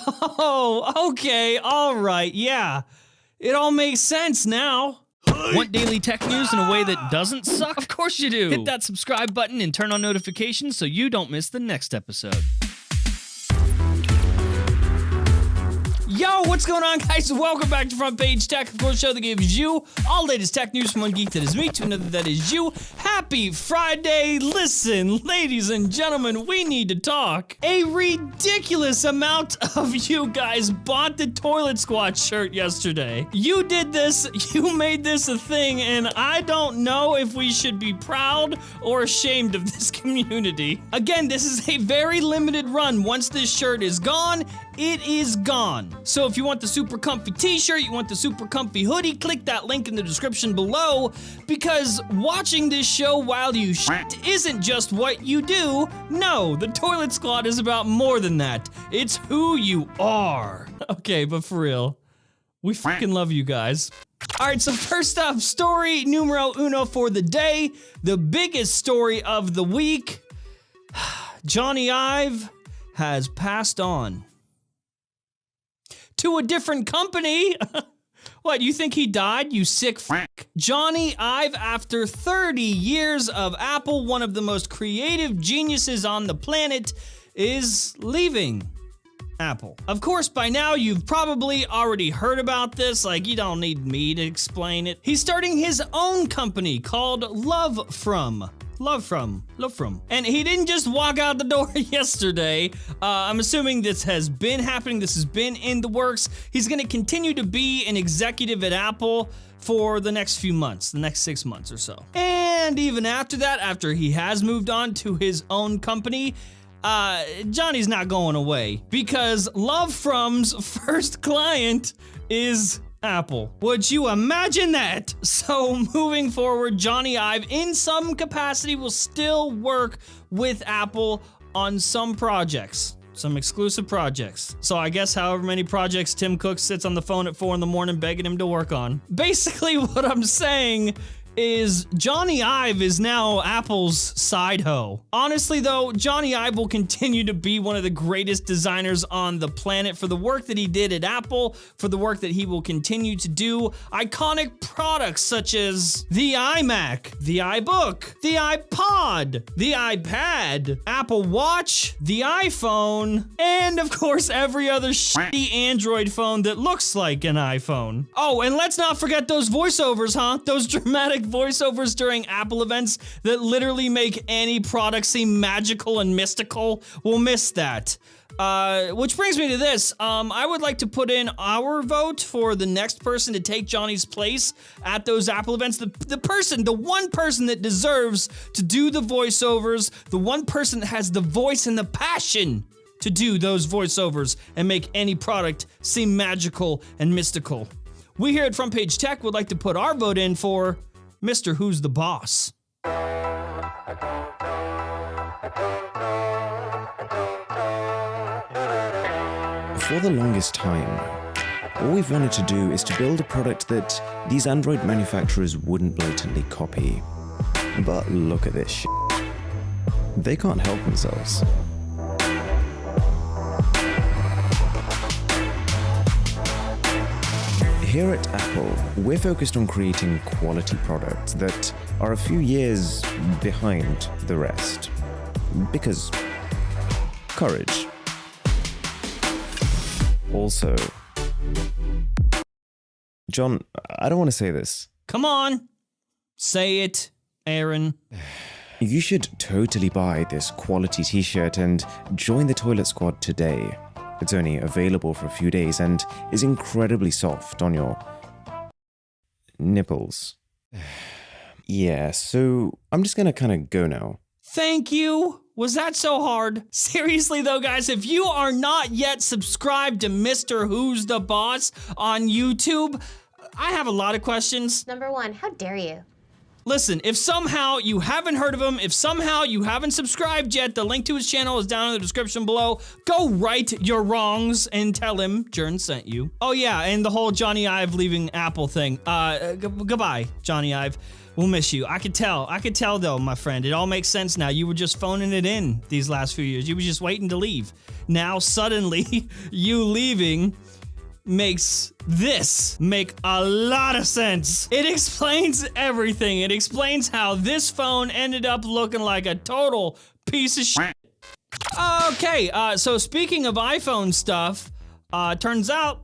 Oh, okay, all right, yeah. It all makes sense now. Want daily tech news in a way that doesn't suck? Of course you do. Hit that subscribe button and turn on notifications so you don't miss the next episode. Yo, what's going on, guys? Welcome back to Front Page Tech, of course, show that gives you all latest tech news from one geek that is me to another that is you. Happy Friday. Listen, ladies and gentlemen, we need to talk. A ridiculous amount of you guys bought the Toilet Squad shirt yesterday. You did this, you made this a thing, and I don't know if we should be proud or ashamed of this community. Again, this is a very limited run. Once this shirt is gone, it is gone. So if you want the super comfy t-shirt, you want the super comfy hoodie, click that link in the description below, because watching this show while you shit isn't just what you do. No, the Toilet Squad is about more than that. It's who you are. Okay, but for real, we fucking love you guys. All right, so first up, story numero uno for the day, the biggest story of the week. Jony Ive has passed on to a different company. What, you think he died, you sick f***? Jony Ive, after 30 years of Apple, one of the most creative geniuses on the planet, is leaving Apple. Of course, by now you've probably already heard about this, like you don't need me to explain it. He's starting his own company called LoveFrom. And he didn't just walk out the door yesterday. I'm assuming this has been happening. This has been in the works. He's going to continue to be an executive at Apple for the next few months, the next 6 months or so. And even after that, after he has moved on to his own company, Johnny's not going away, because LoveFrom's first client is Apple. Would you imagine that? So moving forward, Jony Ive in some capacity will still work with Apple on some projects, some exclusive projects. So I guess however many projects Tim Cook sits on the phone at 4 in the morning begging him to work on. Basically what I'm saying is Jony Ive is now Apple's side hoe. Honestly though, Jony Ive will continue to be one of the greatest designers on the planet for the work that he did at Apple, for the work that he will continue to do. Iconic products such as the iMac, the iBook, the iPod, the iPad, Apple Watch, the iPhone, and of course every other shitty Android phone that looks like an iPhone. Oh, and let's not forget those voiceovers, huh? Those dramatic voiceovers during Apple events that literally make any product seem magical and mystical. We'll miss that. Which brings me to this. I would like to put in our vote for the next person to take Johnny's place at those Apple events. The one person that deserves to do the voiceovers, the one person that has the voice and the passion to do those voiceovers and make any product seem magical and mystical. We here at Front Page Tech would like to put our vote in for Mr. Who's the Boss. For the longest time, all we've wanted to do is to build a product that these Android manufacturers wouldn't blatantly copy. But look at this shit. They can't help themselves. Here at Apple, we're focused on creating quality products that are a few years behind the rest. Because courage. Also, John, I don't want to say this. Come on, say it, Aaron. You should totally buy this quality t-shirt and join the Toilet Squad today. It's only available for a few days and is incredibly soft on your nipples. Yeah, so I'm just gonna kind of go now. Thank you. Was that so hard? Seriously though, guys, if you are not yet subscribed to Mr. Who's the Boss on YouTube, I have a lot of questions. Number one, how dare you? Listen, if somehow you haven't heard of him, if somehow you haven't subscribed yet, the link to his channel is down in the description below. Go right your wrongs and tell him Jern sent you. Oh yeah, and the whole Jony Ive leaving Apple thing. Goodbye, Jony Ive. We'll miss you. I could tell though, my friend. It all makes sense now. You were just phoning it in these last few years. You were just waiting to leave. Now suddenly you leaving makes this make a lot of sense. It explains everything. It explains how this phone ended up looking like a total piece of shit. Okay, so speaking of iPhone stuff, turns out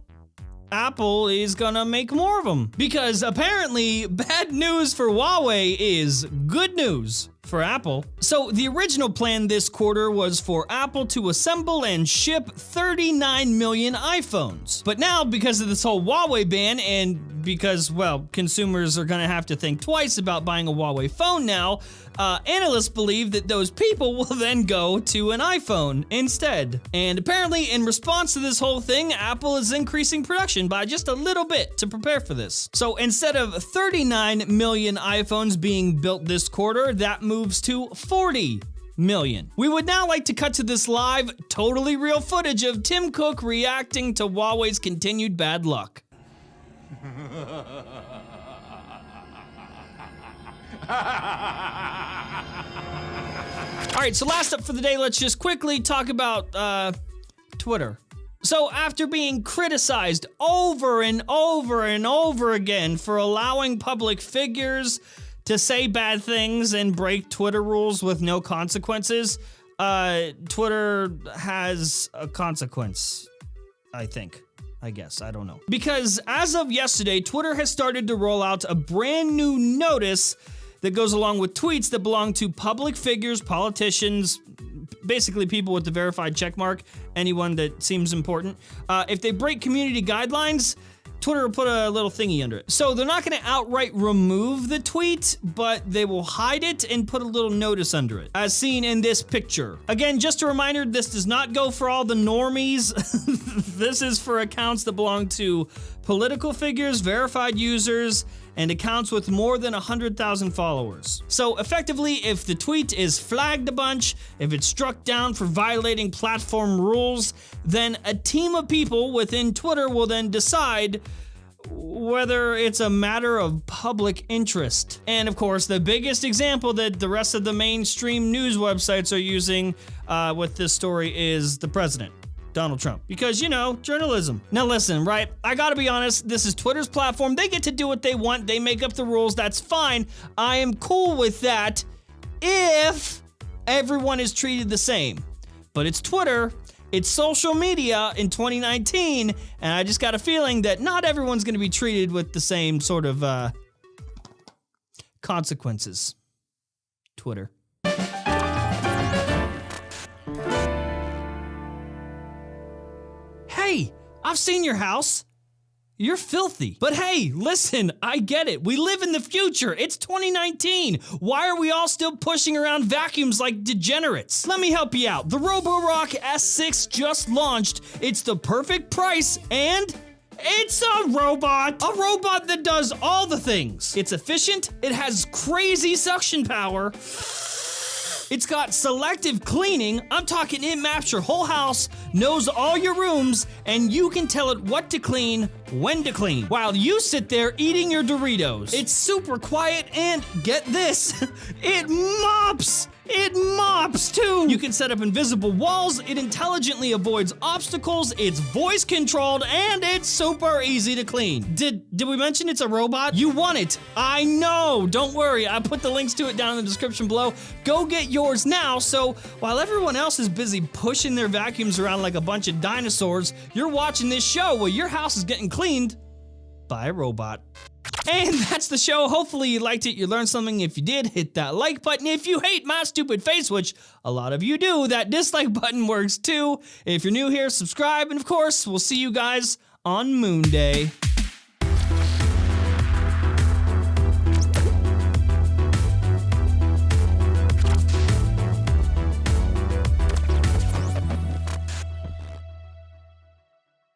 Apple is gonna make more of them. Because apparently, bad news for Huawei is good news for Apple. So the original plan this quarter was for Apple to assemble and ship 39 million iPhones. But now, because of this whole Huawei ban and because, well, consumers are gonna have to think twice about buying a Huawei phone now, analysts believe that those people will then go to an iPhone instead. And apparently, in response to this whole thing, Apple is increasing production by just a little bit to prepare for this. So instead of 39 million iPhones being built this quarter, that moves to 40 million. We would now like to cut to this live, totally real footage of Tim Cook reacting to Huawei's continued bad luck. All right, so last up for the day, let's just quickly talk about Twitter. So after being criticized over and over and over again for allowing public figures to say bad things and break Twitter rules with no consequences, Twitter has a consequence, I guess, I don't know. Because as of yesterday, Twitter has started to roll out a brand new notice that goes along with tweets that belong to public figures, politicians, basically people with the verified checkmark, anyone that seems important. If they break community guidelines, Twitter will put a little thingy under it. So they're not going to outright remove the tweet, but they will hide it and put a little notice under it, as seen in this picture. Again, just a reminder, this does not go for all the normies. This is for accounts that belong to political figures, verified users, and accounts with more than 100,000 followers. So effectively, if the tweet is flagged a bunch, if it's struck down for violating platform rules, then a team of people within Twitter will then decide whether it's a matter of public interest. And of course, the biggest example that the rest of the mainstream news websites are using with this story is the president, Donald Trump, because, you know, journalism. Now listen, right? I gotta be honest, this is Twitter's platform. They get to do what they want. They make up the rules. That's fine. I am cool with that if everyone is treated the same. But it's Twitter. It's social media in 2019, and I just got a feeling that not everyone's gonna be treated with the same sort of consequences. Twitter. Hey, I've seen your house. You're filthy. But hey, listen, I get it. We live in the future. It's 2019. Why are we all still pushing around vacuums like degenerates? Let me help you out. The Roborock S6 just launched. It's the perfect price and it's a robot. A robot that does all the things. It's efficient. It has crazy suction power. It's got selective cleaning. I'm talking it maps your whole house, knows all your rooms, and you can tell it what to clean, when to clean, while you sit there eating your Doritos. It's super quiet and, get this, it mops! It mops too! You can set up invisible walls, it intelligently avoids obstacles, it's voice controlled, and it's super easy to clean. Did we mention it's a robot? You want it. I know! Don't worry, I put the links to it down in the description below. Go get yours now, so while everyone else is busy pushing their vacuums around like a bunch of dinosaurs, you're watching this show while your house is getting cleaned by a robot. And that's the show. Hopefully you liked it, you learned something. If you did, hit that like button. If you hate my stupid face, which a lot of you do, that dislike button works too. If you're new here, subscribe, and of course, we'll see you guys on Moon Day.